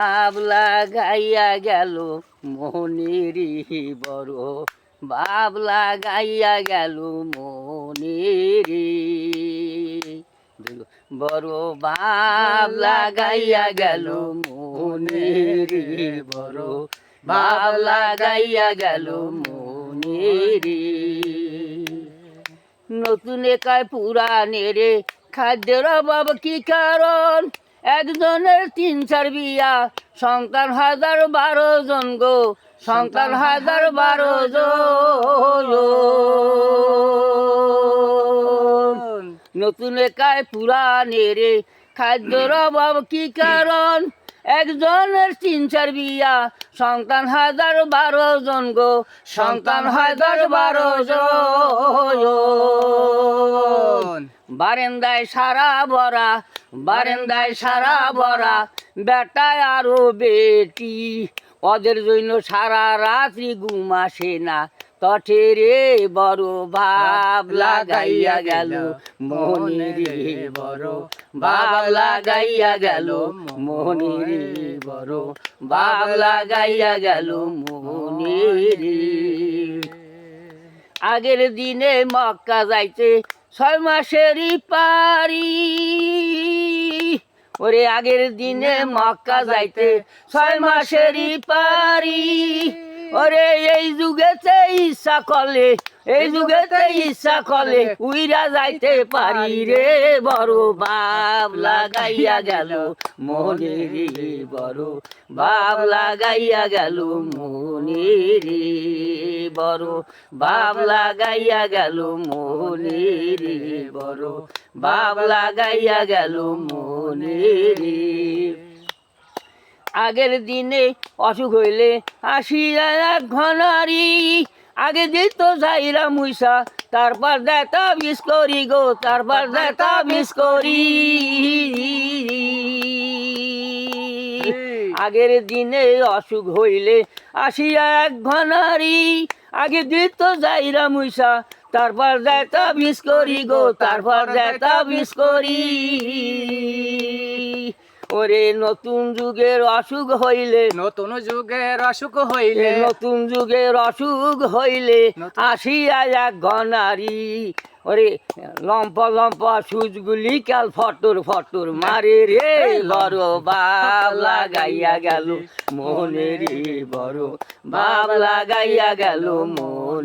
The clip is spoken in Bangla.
ভাব লাগাইয়া গেল মনেরই বড়, ভাব লাগাইয়া গেল মনেরই বড়, ভাব লাগাইয়া গেল মনেরই বড়, ভাব লাগাইয়া গেল মনেরই। নতুন একায় পুরাণেরে খাদ্যের অভাব কি কারণ, একজনের ৩-৪ বিয়া, সন্তান ১,০১২ জন গো, সন্তান ১,০১২ জন। নতুন একায় পুরাণেরে খাদ্যের অভাব কি কারণ, একজনের ৩-৪ বিয়া, সন্তান ১,০১২ জন গো, সন্তান ১,০১২ জন। বারেন্দায় সারা ভরা, বারেন্দায় সারা ভরা, বেটায় আরো বেটি, ওদের জন্য সারা রাত্রি ঘুম আসে না, তঠেরে বড় ভাব লাগাইয়া গেল মনেরই বড়, ভাব লাগাইয়া গেল মনেরই বড়, ভাব লাগাইয়া গেল মনেরই। আগের দিনে মক্কা যাইতে ৬ মাসেরই পারি, ওরে আগের দিনে মক্কা যাইতে ৬ মাসেরই পারি, ওরে এই যুগেতে ইচ্ছা করলে, এই যুগেতে ইচ্ছা করলে উইরা যাইতে পারি রে বড়, ভাব লাগাইয়া গেল মনেরই বড়, ভাব লাগাইয়া গেল মনেরই বড়, ভাব লাগাইয়া গেল মনেরই বড়, ভাব লাগাইয়া গেল মনেরই। আগের দিনে অসুখ হইলে আসিয়া ১ ঘনারি, আগে দিত যাইরা মুইসা, তারপর দেতা বিষ করি গো, তারপর দেতা বিষ করি। আগের দিনে অসুখ হইলে আসিয়া ১ ঘনারি, আগে দিত যাইরা মুইসা, তারপর দেতা বিষ করি গো, তারপর দেতা বিষ করি। ওরে নতুন যুগের অসুখ হইলে, নতুন যুগের অসুখ হইলে, নতুন যুগের অসুখ হইলে আসিয়া ১ ঘনারি, ওরে লম্পা লম্পা সুচগুলি কাল ফটর ফটর মারে রে বড়, ভাব লাগাইয়া গেল মনেরই বড়, ভাব লাগাইয়া গেল মন।